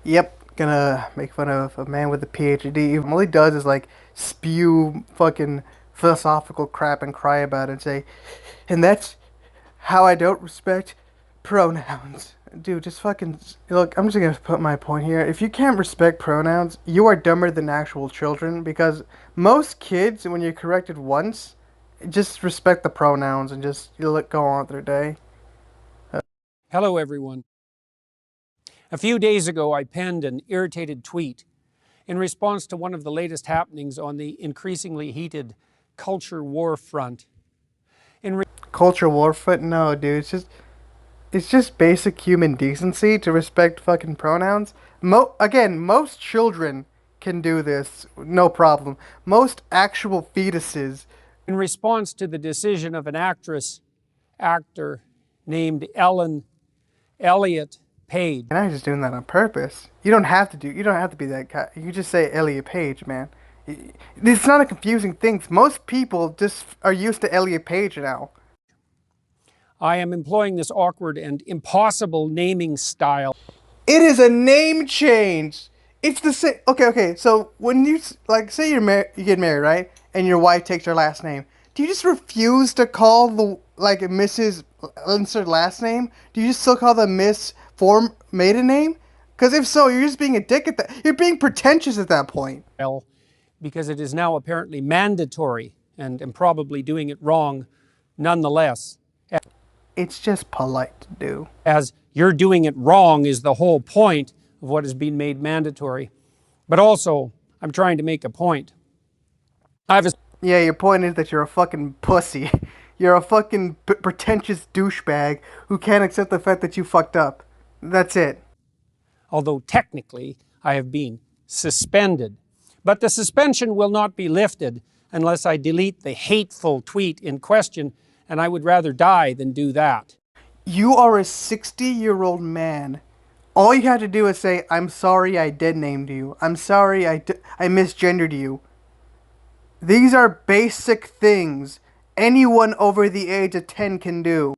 Yep, gonna make fun of a man with a PhD. All he does is like spew fucking philosophical crap and cry about it and say, and that's how I don't respect pronouns. Dude, just fucking look. I'm just gonna put my point here. If you can't respect pronouns, you are dumber than actual children because most kids, when you're corrected once, just respect the pronouns and just you let go on with their day. Hello, everyone. A few days ago, I penned an irritated tweet in response to one of the latest happenings on the increasingly heated culture war front. Culture warfoot? No, dude. It's just basic human decency to respect fucking pronouns. Again, most children can do this, no problem. Most actual fetuses. In response to the decision of an actor named Ellen Elliott Page. And I'm just doing that on purpose. You don't have to do. You don't have to be that guy. You just say Elliot Page, man. It's not a confusing thing. Most people just are used to Elliot Page now. I am employing this awkward and impossible naming style. It is a name change. It's the same. Okay. So when you like, say you get married, right? And your wife takes your last name. Do you just refuse to call the like Mrs. insert last name? Do you just still call the Miss form maiden name? Because if so, you're just being a dick at that. You're being pretentious at that point. Because it is now apparently mandatory and am probably doing it wrong nonetheless. It's just polite to do. As you're doing it wrong is the whole point of what has been made mandatory. But also, I'm trying to make a point. Yeah, your point is that you're a fucking pussy. You're a fucking pretentious douchebag who can't accept the fact that you fucked up. That's it. Although technically I have been suspended. But the suspension will not be lifted unless I delete the hateful tweet in question, and I would rather die than do that. You are a 60-year-old man. All you had to do is say, I'm sorry I dead named you. I'm sorry I misgendered you. These are basic things anyone over the age of 10 can do.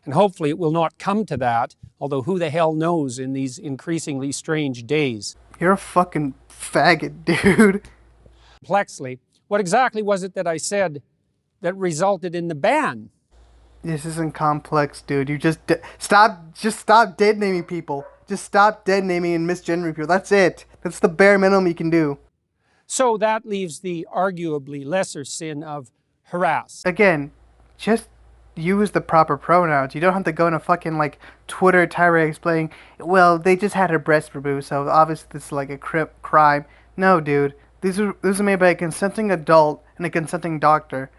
And hopefully it will not come to that, although who the hell knows in these increasingly strange days. You're a fucking faggot, dude. Complexly, what exactly was it that I said that resulted in the ban? This isn't complex, dude. You just stop dead naming people. Just stop dead naming and misgendering people. That's it. That's the bare minimum you can do. So that leaves the arguably lesser sin of harass. Again, just use the proper pronouns. You don't have to go in a fucking like Twitter tirade explaining, well, they just had her breast removed, so obviously this is like a crime. No, dude. These are made by a consenting adult and a consenting doctor.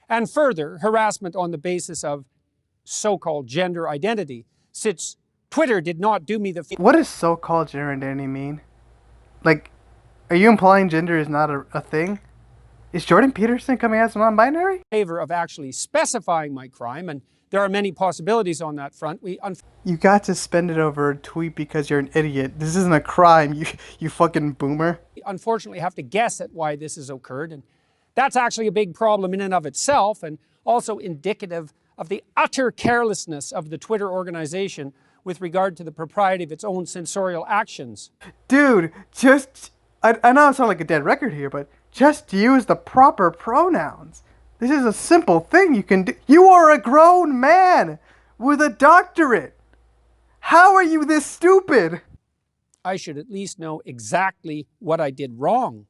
And further, harassment on the basis of so-called gender identity, since Twitter did not do me the What does so-called gender identity mean? Like, are you implying gender is not a thing? Is Jordan Peterson coming out as non-binary? favor of actually specifying my crime, and there are many possibilities on that front. You got suspended over a tweet because you're an idiot. This isn't a crime, you fucking boomer. Unfortunately have to guess at why this has occurred, and that's actually a big problem in and of itself, and also indicative of the utter carelessness of the Twitter organization with regard to the propriety of its own censorial actions. Dude, I know I sound like a dead record here, but just use the proper pronouns. This is a simple thing you can do. You are a grown man with a doctorate. How are you this stupid? I should at least know exactly what I did wrong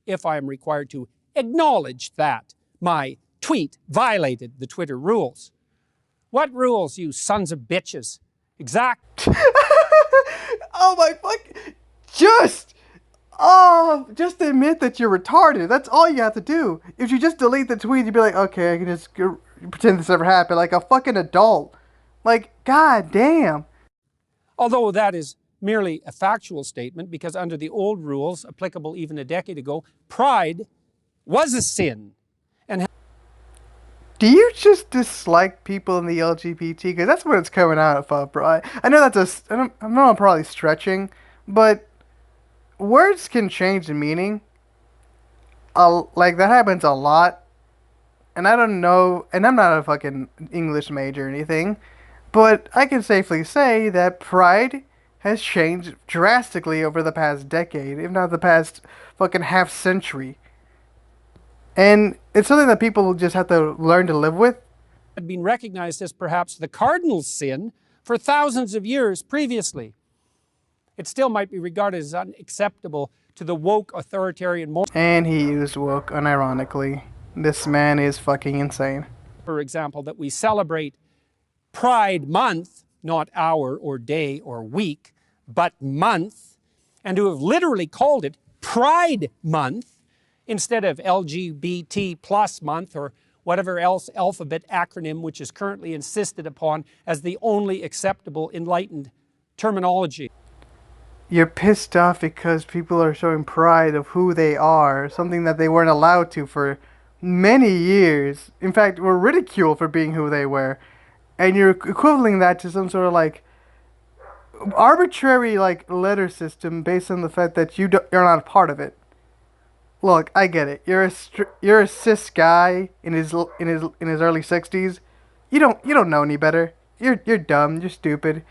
if I am required to acknowledge that my tweet violated the Twitter rules. What rules, you sons of bitches? Oh my fuck. Just admit that you're retarded. That's all you have to do. If you just delete the tweet, you'd be like, okay, I can just pretend this never happened, like a fucking adult. Like, god damn. Although that is merely a factual statement, because under the old rules, applicable even a decade ago, pride was a sin. And do you just dislike people in the LGBT? Because that's what it's coming out of, bro. I know I know I'm probably stretching, but words can change the meaning. Like, that happens a lot. And I don't know, and I'm not a fucking English major or anything, but I can safely say that pride has changed drastically over the past decade, if not the past fucking half century. And it's something that people just have to learn to live with. Had been recognized as perhaps the cardinal sin for thousands of years previously. It still might be regarded as unacceptable to the woke authoritarian moral. And he used woke unironically. This man is fucking insane. For example, that we celebrate Pride Month, not hour or day or week, but month, and to have literally called it Pride Month instead of LGBT plus month or whatever else alphabet acronym which is currently insisted upon as the only acceptable enlightened terminology. You're pissed off because people are showing pride of who they are, something that they weren't allowed to for many years. In fact, were ridiculed for being who they were. And you're equivalent that to some sort of like arbitrary like letter system based on the fact that you're not a part of it. Look, I get it. You're a cis guy in his early 60s. You don't know any better. You're dumb. You're stupid.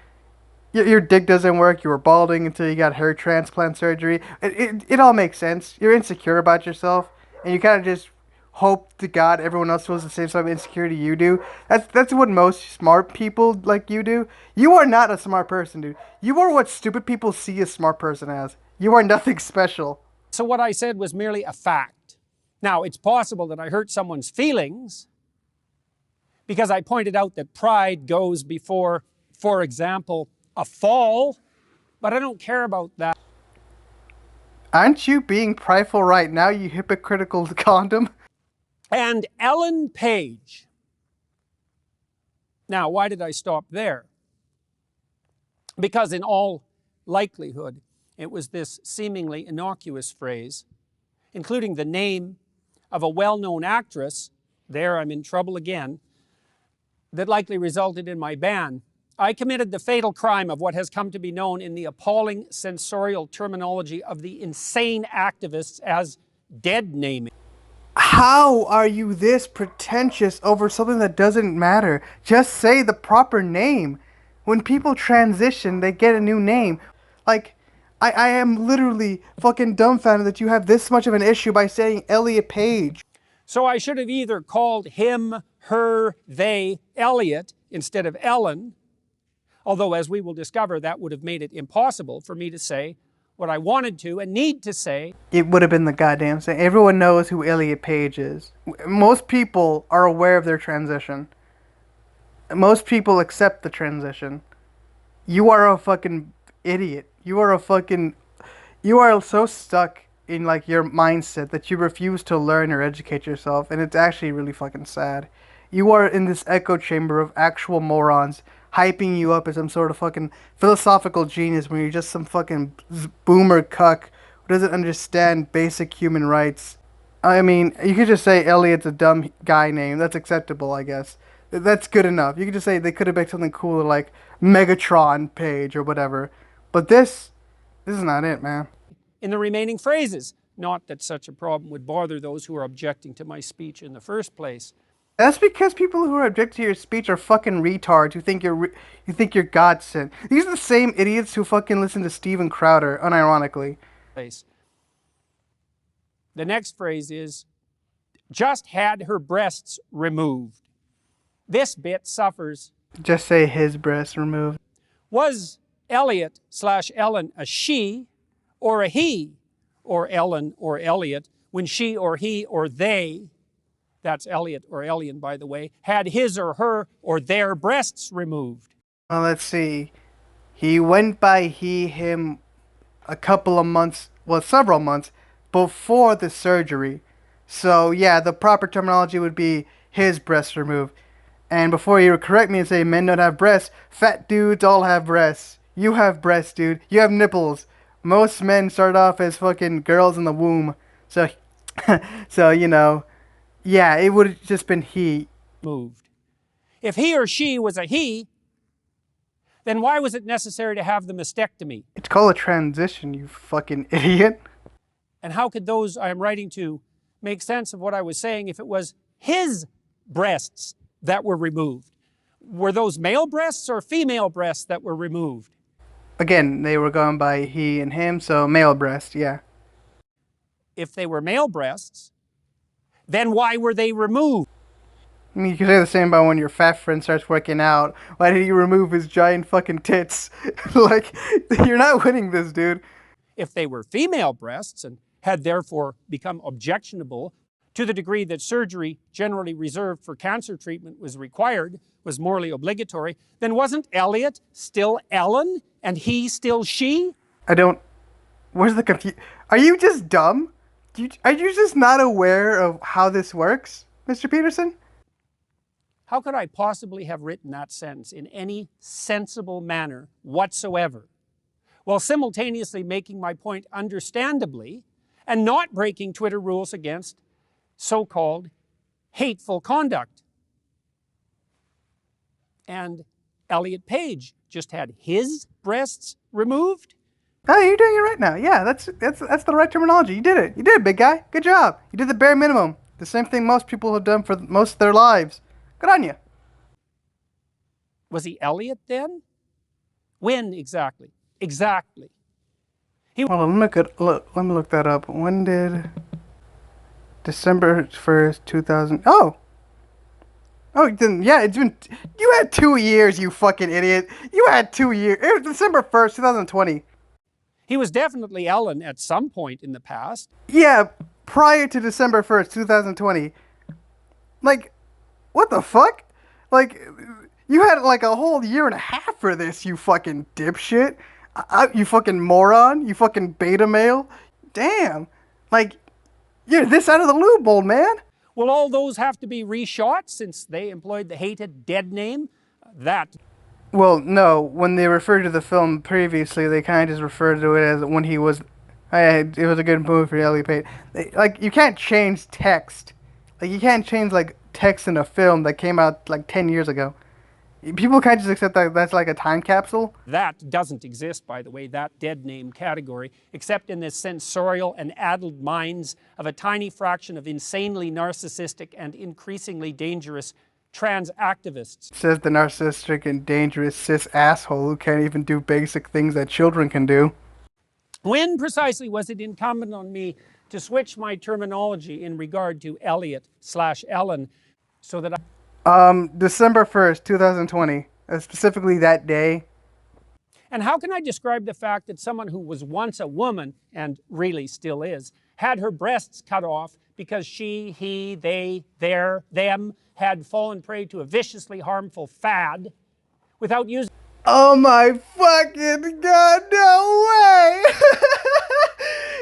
Your dick doesn't work. You were balding until you got hair transplant surgery. It all makes sense. You're insecure about yourself, and you kind of just hope to God everyone else feels the same sort of insecurity you do. That's what most smart people like you do. You are not a smart person, dude. You are what stupid people see a smart person as. You are nothing special. So what I said was merely a fact. Now, it's possible that I hurt someone's feelings because I pointed out that pride goes before, for example, a fall, but I don't care about that. Aren't you being prideful right now, you hypocritical condom? And Ellen Page. Now, why did I stop there? Because in all likelihood, it was this seemingly innocuous phrase, including the name of a well-known actress, there I'm in trouble again, that likely resulted in my ban. I committed the fatal crime of what has come to be known in the appalling sensorial terminology of the insane activists as dead naming. How are you this pretentious over something that doesn't matter? Just say the proper name. When people transition, they get a new name. Like, I am literally fucking dumbfounded that you have this much of an issue by saying Elliot Page. So I should have either called him, her, they, Elliot, instead of Ellen, although as we will discover, that would have made it impossible for me to say what I wanted to and need to say. It would have been the goddamn same. Everyone knows who Elliot Page is. Most people are aware of their transition. Most people accept the transition. You are a fucking idiot. You are so stuck in like your mindset that you refuse to learn or educate yourself, and it's actually really fucking sad. You are in this echo chamber of actual morons hyping you up as some sort of fucking philosophical genius when you're just some fucking boomer cuck who doesn't understand basic human rights. I mean, you could just say Elliot's a dumb guy name. That's acceptable, I guess. That's good enough. You could just say they could have picked something cooler like Megatron Page or whatever. But this is not it, man. In the remaining phrases, not that such a problem would bother those who are objecting to my speech in the first place. That's because people who are objecting to your speech are fucking retards who think you're God sent. These are the same idiots who fucking listen to Steven Crowder, unironically. The next phrase is, just had her breasts removed. This bit suffers. Just say his breast removed. Was Elliot/Ellen a she or a he, or Ellen or Elliot, when she or he or they, that's Elliot or Elian by the way, had his or her or their breasts removed? Well, let's see. He went by him a couple of months, well, several months before the surgery. So yeah, the proper terminology would be his breasts removed. And before you correct me and say men don't have breasts, fat dudes all have breasts. You have breasts, dude. You have nipples. Most men start off as fucking girls in the womb. So, so you know, yeah, it would have just been he. Moved. If he or she was a he, then why was it necessary to have the mastectomy? It's called a transition, you fucking idiot. And how could those I am writing to make sense of what I was saying if it was his breasts that were removed? Were those male breasts or female breasts that were removed? Again, they were going by he and him, so male breast, yeah. If they were male breasts, then why were they removed? I mean, you could say the same about when your fat friend starts working out. Why did he remove his giant fucking tits? Like, you're not winning this, dude. If they were female breasts and had therefore become objectionable to the degree that surgery generally reserved for cancer treatment was required, was morally obligatory, then wasn't Elliot still Ellen and he still she? I don't. Where's the confusion? Are you just dumb? Are you just not aware of how this works, Mr. Peterson? How could I possibly have written that sentence in any sensible manner whatsoever, while simultaneously making my point understandably and not breaking Twitter rules against so-called hateful conduct? And Elliot Page just had his breasts removed? Oh, you're doing it right now. Yeah, that's the right terminology. You did it. You did it, big guy. Good job. You did the bare minimum. The same thing most people have done for most of their lives. Good on you. Was he Elliot then? When exactly? Exactly. He Hold on, let me look that up. When did December 1st, 2000? Oh, then yeah, it's been. You had 2 years, you fucking idiot. You had 2 years. It was December 1st, 2020. he was definitely Ellen at some point in the past. Yeah, prior to December 1st, 2020. Like, what the fuck? Like, you had like a whole year and a half for this, you fucking dipshit. You fucking moron. You fucking beta male. Damn. Like, you're this out of the loop, old man. Will all those have to be reshot since they employed the hated dead name? That Well, no. When they referred to the film previously, they kind of just referred to it as when he was. It was a good movie for Elliot Page. Like, you can't change text. Like, you can't change like text in a film that came out like 10 years ago. People can't just accept that that's like a time capsule. that doesn't exist, by the way, that dead name category, except in the sensorial and addled minds of a tiny fraction of insanely narcissistic and increasingly dangerous trans activists. Says the narcissistic and dangerous cis asshole who can't even do basic things that children can do. When precisely was it incumbent on me to switch my terminology in regard to Elliot/Ellen so that I December 1st, 2020. Specifically that day. And how can I describe the fact that someone who was once a woman, and really still is, had her breasts cut off because she, he, they, their, them had fallen prey to a viciously harmful fad without using Oh my fucking god, no way!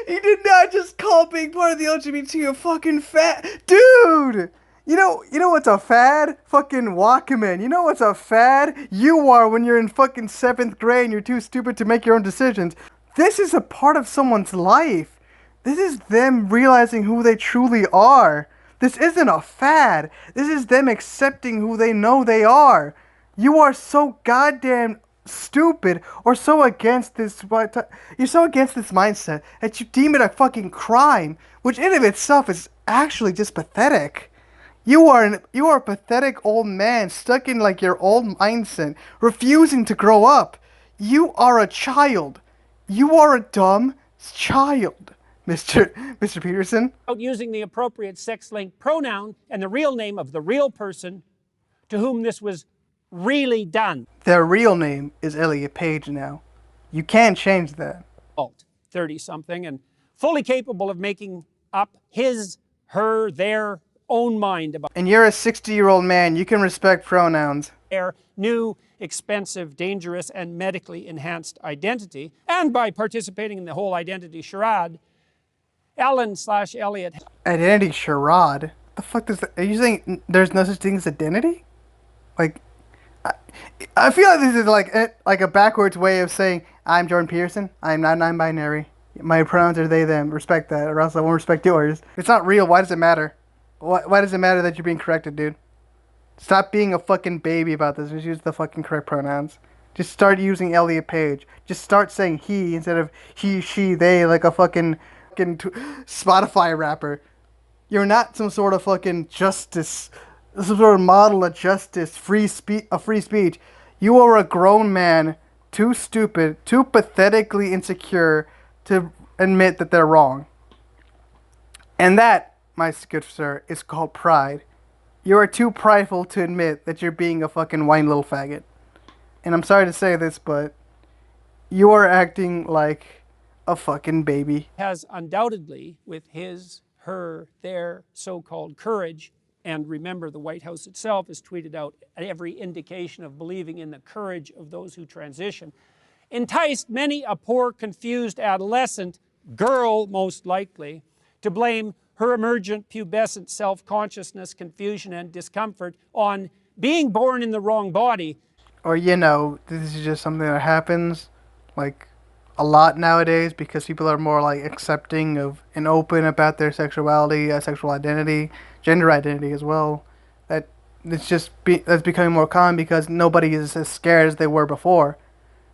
He did not just call being part of the LGBT a fucking fad. Dude! You know what's a fad? Fucking Walkman. You know what's a fad? You are when you're in fucking 7th grade and you're too stupid to make your own decisions. This is a part of someone's life. This is them realizing who they truly are. This isn't a fad. This is them accepting who they know they are. You are so goddamn stupid or so against this you're so against this mindset that you deem it a fucking crime, which in of itself is actually just pathetic. You are a pathetic old man stuck in like your old mindset, refusing to grow up. You are a child. You are a dumb child, Mr. Peterson. using the appropriate sex-linked pronoun and the real name of the real person to whom this was really done. Their real name is Elliot Page now. You can't change that. 30-something and fully capable of making up his, her, their own mind about And you're a 60-year-old man. You can respect pronouns. their new, expensive, dangerous, and medically enhanced identity. And by participating in the whole identity charade, Ellen/Elliot Identity charade? What the fuck does that... Are you saying there's no such thing as identity? Like... I feel like this is like a backwards way of saying I'm Jordan Peterson. I'm not non-binary. My pronouns are they them. Respect that, or else I won't respect yours. It's not real. Why does it matter? Why does it matter that you're being corrected, dude? Stop being a fucking baby about this. Just use the fucking correct pronouns. Just start using Elliot Page. Just start saying he instead of he, she, they, like a fucking Spotify rapper. You're not some sort of fucking justice, some sort of model of justice, free speech. You are a grown man too stupid, too pathetically insecure to admit that they're wrong. And that, my good sir, is called pride. You are too prideful to admit that you're being a fucking whiny little faggot. And I'm sorry to say this, but you are acting like a fucking baby. Has undoubtedly, with his, her, their so-called courage, and remember the White House itself has tweeted out every indication of believing in the courage of those who transition, enticed many a poor, confused adolescent, girl most likely, to blame her emergent pubescent self-consciousness, confusion, and discomfort on being born in the wrong body. Or, this is just something that happens, like, a lot nowadays because people are more, like, accepting of and open about their sexuality, sexual identity, gender identity as well. That that's becoming more common because nobody is as scared as they were before.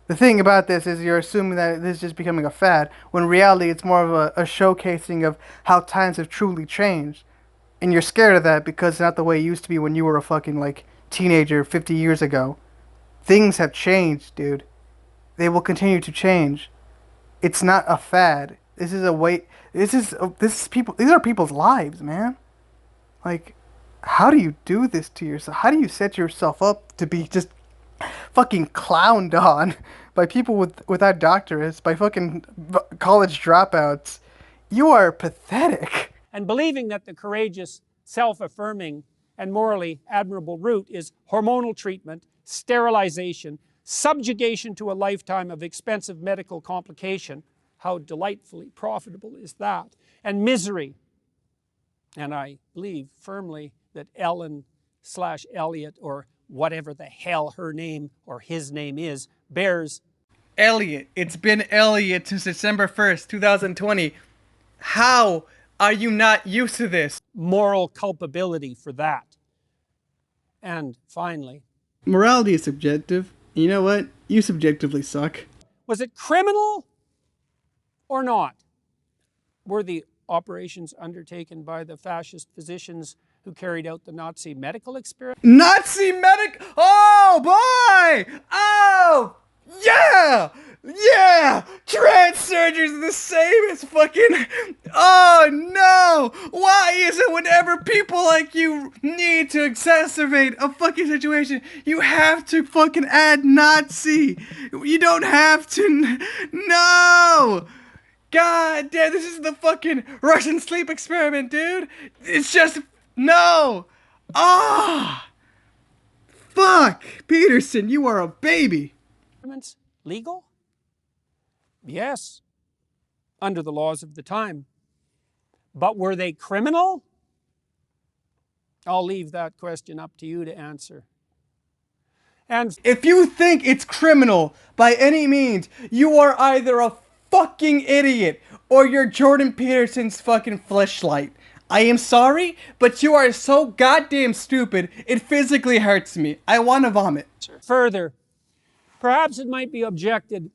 The thing about this is you're assuming that this is just becoming a fad, when in reality it's more of a showcasing of how times have truly changed. And you're scared of that because it's not the way it used to be when you were a fucking, like, teenager 50 years ago. Things have changed, dude. They will continue to change. It's not a fad. This is a way. This is people. These are people's lives, man. Like, how do you do this to yourself? How do you set yourself up to be just fucking clowned on by people without doctorates, by fucking college dropouts? You are pathetic. And believing that the courageous, self-affirming, and morally admirable route is hormonal treatment, sterilization, subjugation to a lifetime of expensive medical complication. How delightfully profitable is that? And misery. And I believe firmly that Ellen/Elliot, or whatever the hell her name or his name is, bears. Elliot. It's been Elliot since December 1st, 2020. How are you not used to this? Moral culpability for that. And finally, Morality is subjective. You know what? You subjectively suck. was it criminal or not? Were the operations undertaken by the fascist physicians who carried out the Nazi medical experiment? Nazi medic. Oh boy! Oh yeah! Yeah! Trans surgeries are the same as fucking. Oh no! Why is it whenever people like you need to exacerbate a fucking situation, you have to fucking add Nazi? You don't have to. No! God damn, this is the fucking Russian sleep experiment, dude! It's just. No! Ah! Fuck! Peterson, you are a baby! Legal? Yes, under the laws of the time. But were they criminal? I'll leave that question up to you to answer. And if you think it's criminal by any means, you are either a fucking idiot or you're Jordan Peterson's fucking fleshlight. I am sorry, but you are so goddamn stupid, it physically hurts me. I want to vomit. Further, perhaps it might be objected,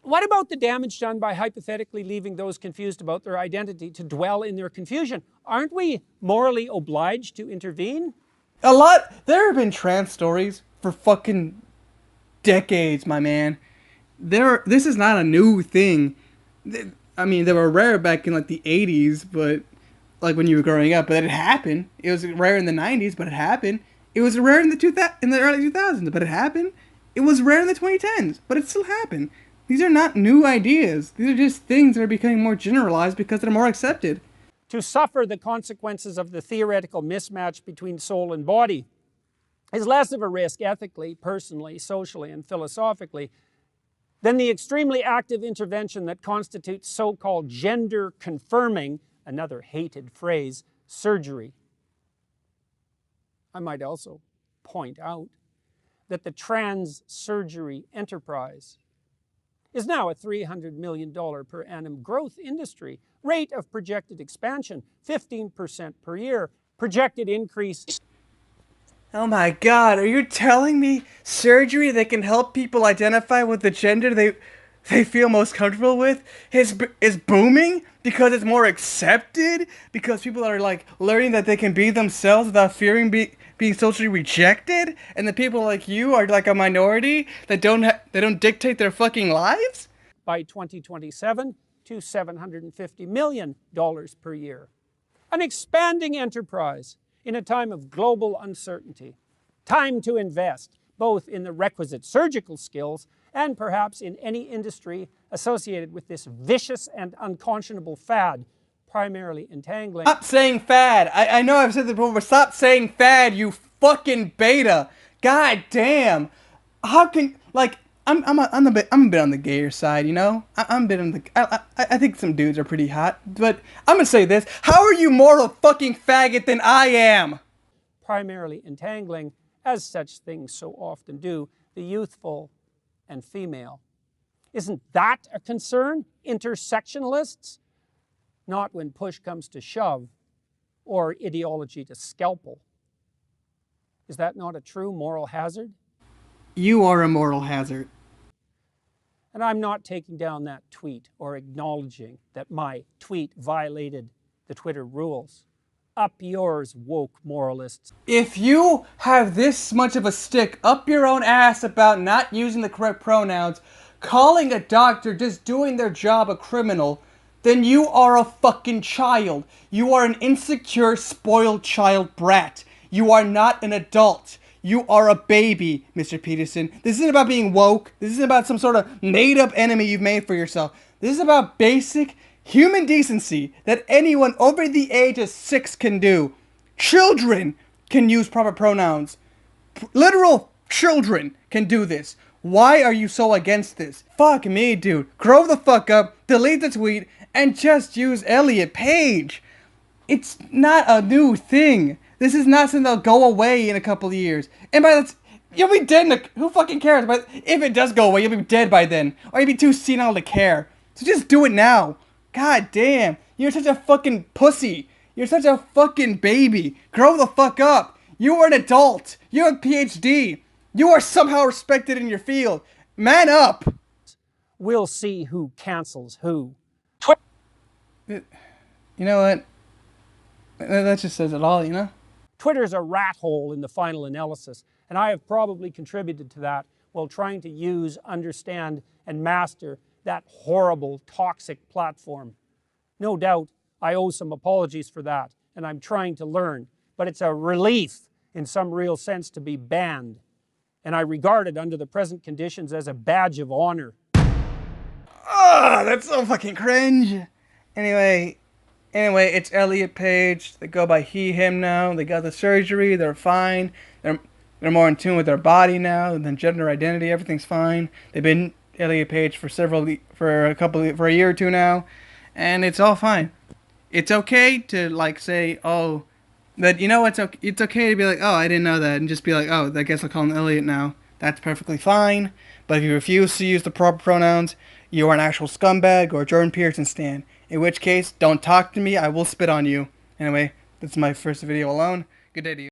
what about the damage done by hypothetically leaving those confused about their identity to dwell in their confusion? Aren't we morally obliged to intervene? There have been trans stories for fucking decades, my man. This is not a new thing. I mean, they were rare back in like the 80s, but like when you were growing up, but it happened. It was rare in the 90s, but it happened. It was rare in the early 2000s, but it happened. It was rare in the 2010s, but it still happened. These are not new ideas. These are just things that are becoming more generalized because they're more accepted. To suffer the consequences of the theoretical mismatch between soul and body is less of a risk ethically, personally, socially, and philosophically than the extremely active intervention that constitutes so-called gender confirming, another hated phrase, surgery. I might also point out that the trans surgery enterprise is now a $300 million per annum growth industry. Rate of projected expansion, 15% per year. Projected increase. Oh my god, are you telling me surgery that can help people identify with the gender they... they feel most comfortable with is booming because it's more accepted, because people are like learning that they can be themselves without fearing being socially rejected, and the people like you are like a minority that don't dictate their fucking lives. By 2027 to $750 million per year. An expanding enterprise in a time of global uncertainty. Time to invest, both in the requisite surgical skills and perhaps in any industry associated with this vicious and unconscionable fad, primarily entangling. Stop saying fad. I know I've said this before, but stop saying fad, you fucking beta. God damn. How can, like, I'm a bit on the gayer side, you know. I'm a bit on the. I think some dudes are pretty hot, but I'm gonna say this: how are you more of a fucking faggot than I am? Primarily entangling, as such things so often do, the youthful and female. Isn't that a concern, intersectionalists? Not when push comes to shove or ideology to scalpel. Is that not a true moral hazard? You are a moral hazard. And I'm not taking down that tweet or acknowledging that my tweet violated the Twitter rules. Up yours, woke moralists. If you have this much of a stick up your own ass about not using the correct pronouns, calling a doctor just doing their job a criminal, then you are a fucking child. You are an insecure, spoiled child brat. You are not an adult. You are a baby, Mr. Peterson. This isn't about being woke. This isn't about some sort of made-up enemy you've made for yourself. This is about basic human decency that anyone over the age of 6 can do. Children can use proper pronouns. Literal children can do this. Why are you so against this? Fuck me, dude. Grow the fuck up, delete the tweet, and just use Elliot Page. It's not a new thing. This is not something that'll go away in a couple of years. And by that, you'll be dead in who fucking cares? But if it does go away, you'll be dead by then. Or you'll be too senile to care. So just do it now. God damn. You're such a fucking pussy. You're such a fucking baby. Grow the fuck up. You are an adult. You have a PhD. You are somehow respected in your field. Man up. We'll see who cancels who. You know what? That just says it all, you know? Twitter's a rat hole in the final analysis, and I have probably contributed to that while trying to use, understand, and master that horrible, toxic platform. No doubt I owe some apologies for that, and I'm trying to learn, but it's a relief in some real sense to be banned, and I regard it under the present conditions as a badge of honor. Ah, that's so fucking cringe. Anyway, it's Elliot Page. They go by he, him now. They got the surgery. They're fine. They're more in tune with their body now than gender identity. Everything's fine. They've been Elliot Page for a year or two now, and it's all fine. It's okay to like say, oh, that you know it's okay to be like, oh, I didn't know that, and just be like, oh, I guess I'll call him Elliot now. That's perfectly fine. But if you refuse to use the proper pronouns, you are an actual scumbag or a Jordan Peterson stan. In which case, don't talk to me, I will spit on you. Anyway, that's my first video alone. Good day to you.